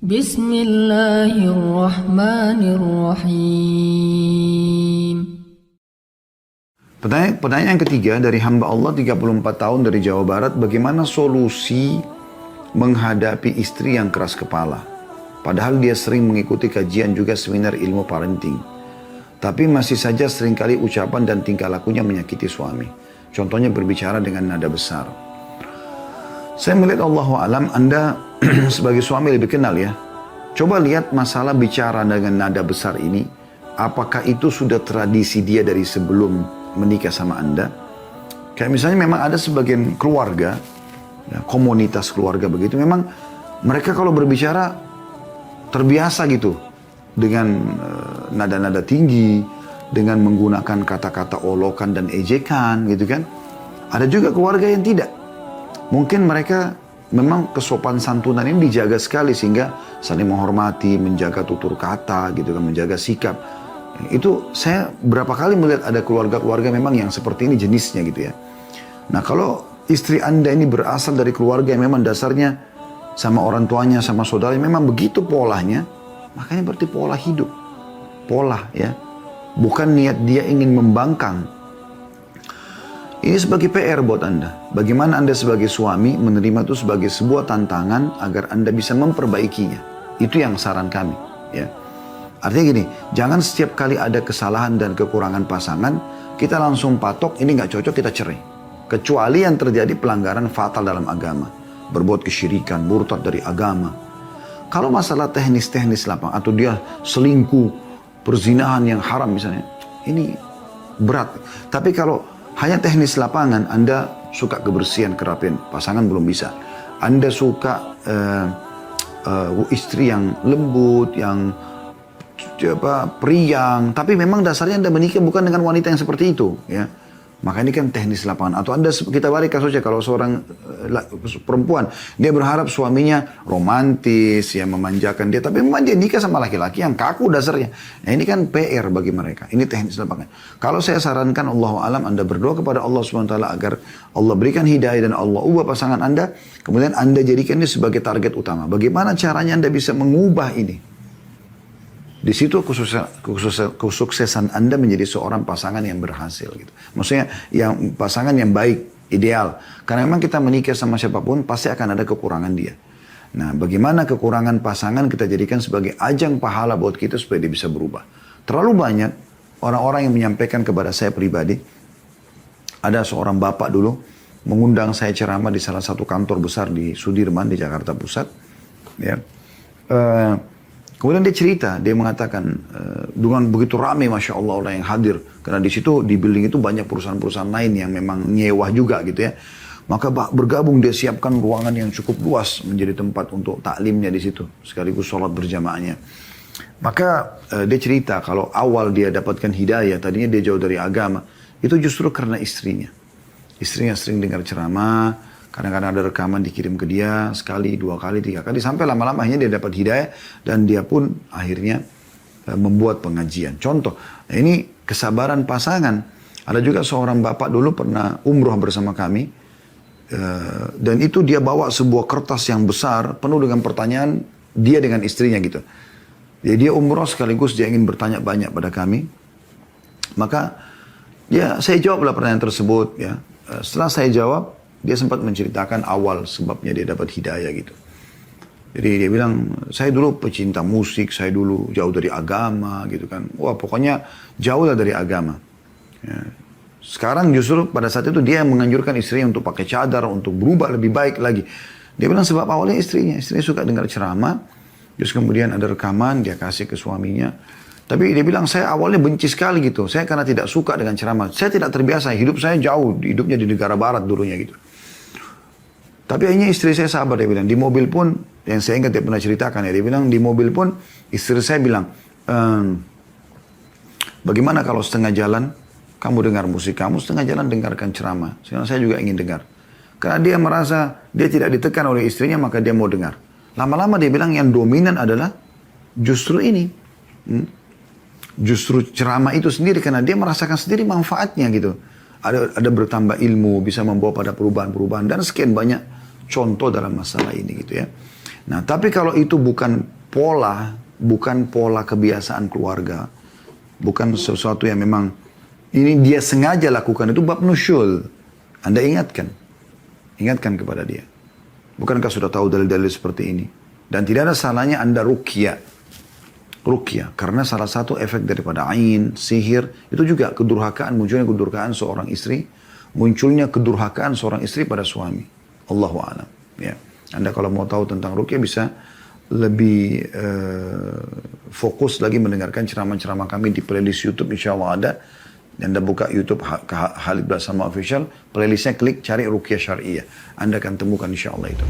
Bismillahirrahmanirrahim. Pertanyaan yang ketiga dari hamba Allah 34 tahun dari Jawa Barat. Bagaimana solusi menghadapi istri yang keras kepala? Padahal dia sering mengikuti kajian juga seminar ilmu parenting. Tapi masih saja seringkali ucapan dan tingkah lakunya menyakiti suami. Contohnya berbicara dengan nada besar. Saya melihat Allahu'alam Anda sebagai suami lebih kenal ya. Coba lihat masalah bicara dengan nada besar ini. Apakah itu sudah tradisi dia dari sebelum menikah sama Anda? Kayak misalnya memang ada sebagian keluarga, ya, komunitas keluarga begitu, memang mereka kalau berbicara terbiasa gitu dengan nada-nada tinggi, dengan menggunakan kata-kata olokan dan ejekan gitu kan. Ada juga keluarga yang tidak. Mungkin mereka memang kesopan santunan ini dijaga sekali sehingga saling menghormati, menjaga tutur kata gitu kan, menjaga sikap. Itu saya berapa kali melihat ada keluarga-keluarga memang yang seperti ini jenisnya gitu ya. Nah kalau istri Anda ini berasal dari keluarga yang memang dasarnya sama orang tuanya, sama saudaranya memang begitu polanya, makanya berarti pola hidup. Pola ya. Bukan niat dia ingin membangkang. Ini sebagai PR buat Anda. Bagaimana Anda sebagai suami menerima itu sebagai sebuah tantangan agar Anda bisa memperbaikinya. Itu yang saran kami ya. Artinya gini, jangan setiap kali ada kesalahan dan kekurangan pasangan, kita langsung patok, ini nggak cocok, kita cerai. Kecuali yang terjadi pelanggaran fatal dalam agama. Berbuat kesyirikan, murtad dari agama. Kalau masalah teknis-teknis lapang, atau dia selingkuh, perzinahan yang haram misalnya, ini berat. Tapi kalau hanya teknis lapangan, Anda suka kebersihan, kerapian, pasangan belum bisa. Anda suka istri yang lembut, yang periang, tapi memang dasarnya Anda menikah bukan dengan wanita yang seperti itu ya. Maka ini kan teknis lapangan. Atau Anda, kita balik kasusnya, kalau seorang perempuan dia berharap suaminya romantis ya, memanjakan dia, tapi memang dia nikah sama laki-laki yang kaku dasarnya. Nah ini kan PR bagi mereka. Ini teknis lapangan. Kalau saya sarankan, Allahu'alam, Anda berdoa kepada Allah SWT agar Allah berikan hidayah dan Allah ubah pasangan Anda, kemudian Anda jadikan ini sebagai target utama. Bagaimana caranya Anda bisa mengubah ini? Di situ kesuksesan Anda menjadi seorang pasangan yang berhasil gitu. Maksudnya yang pasangan yang baik, ideal. Karena memang kita menikah sama siapapun pasti akan ada kekurangan dia. Nah, bagaimana kekurangan pasangan kita jadikan sebagai ajang pahala buat kita supaya dia bisa berubah. Terlalu banyak orang-orang yang menyampaikan kepada saya pribadi. Ada seorang bapak dulu mengundang saya ceramah di salah satu kantor besar di Sudirman di Jakarta Pusat. Ya. Kemudian dia cerita, dia mengatakan dengan begitu ramai Masya Allah orang yang hadir. Karena di situ, di building itu banyak perusahaan-perusahaan lain yang memang nyewa juga gitu ya. Maka bergabung, dia siapkan ruangan yang cukup luas menjadi tempat untuk taklimnya di situ. Sekaligus sholat berjamaahnya. Maka dia cerita kalau awal dia dapatkan hidayah, tadinya dia jauh dari agama. Itu justru karena istrinya. Istrinya sering dengar ceramah. Kadang-kadang ada rekaman dikirim ke dia sekali, 2 kali, 3 kali. Sampai lama-lama akhirnya dia dapat hidayah. Dan dia pun akhirnya membuat pengajian. Contoh, ini kesabaran pasangan. Ada juga seorang bapak dulu pernah umroh bersama kami. Dan itu dia bawa sebuah kertas yang besar. Penuh dengan pertanyaan dia dengan istrinya gitu. Jadi dia umroh sekaligus dia ingin bertanya banyak pada kami. Maka ya saya jawablah pertanyaan tersebut. Ya. Setelah saya jawab, dia sempat menceritakan awal sebabnya dia dapat hidayah gitu. Jadi dia bilang, saya dulu pecinta musik, saya dulu jauh dari agama gitu kan. Wah pokoknya jauh lah dari agama. Ya. Sekarang justru pada saat itu dia menganjurkan istrinya untuk pakai cadar, untuk berubah lebih baik lagi. Dia bilang sebab awalnya istrinya suka dengar ceramah. Terus kemudian ada rekaman, dia kasih ke suaminya. Tapi dia bilang, saya awalnya benci sekali gitu. Saya karena tidak suka dengan ceramah. Saya tidak terbiasa, hidup saya jauh, hidupnya di negara barat dulunya gitu. Tapi akhirnya istri saya sabar, dia bilang. Di mobil pun, yang saya ingat dia pernah ceritakan ya, dia bilang di mobil pun istri saya bilang, bagaimana kalau setengah jalan kamu dengar musik kamu, setengah jalan dengarkan ceramah. Sekarang saya juga ingin dengar. Karena dia merasa dia tidak ditekan oleh istrinya, maka dia mau dengar. Lama-lama dia bilang yang dominan adalah justru ini. Justru ceramah itu sendiri, karena dia merasakan sendiri manfaatnya gitu. Ada bertambah ilmu, bisa membawa pada perubahan-perubahan, dan sekian banyak contoh dalam masalah ini gitu ya. Nah, tapi kalau itu bukan pola kebiasaan keluarga, bukan sesuatu yang memang ini dia sengaja lakukan, itu bab nusyul. Anda ingatkan kepada dia. Bukankah sudah tahu dalil-dalil seperti ini? Dan tidak ada salahnya Anda ruqyah, karena salah satu efek daripada ain, sihir, itu juga munculnya kedurhakaan seorang istri, pada suami. Allahu a'lam. Ya. Anda kalau mau tahu tentang ruqyah bisa lebih fokus lagi mendengarkan ceramah-ceramah kami di playlist YouTube, insya Allah ada. Anda buka YouTube Khalid Basama Official, playlistnya klik cari ruqyah syariah. Anda akan temukan insya Allah itu.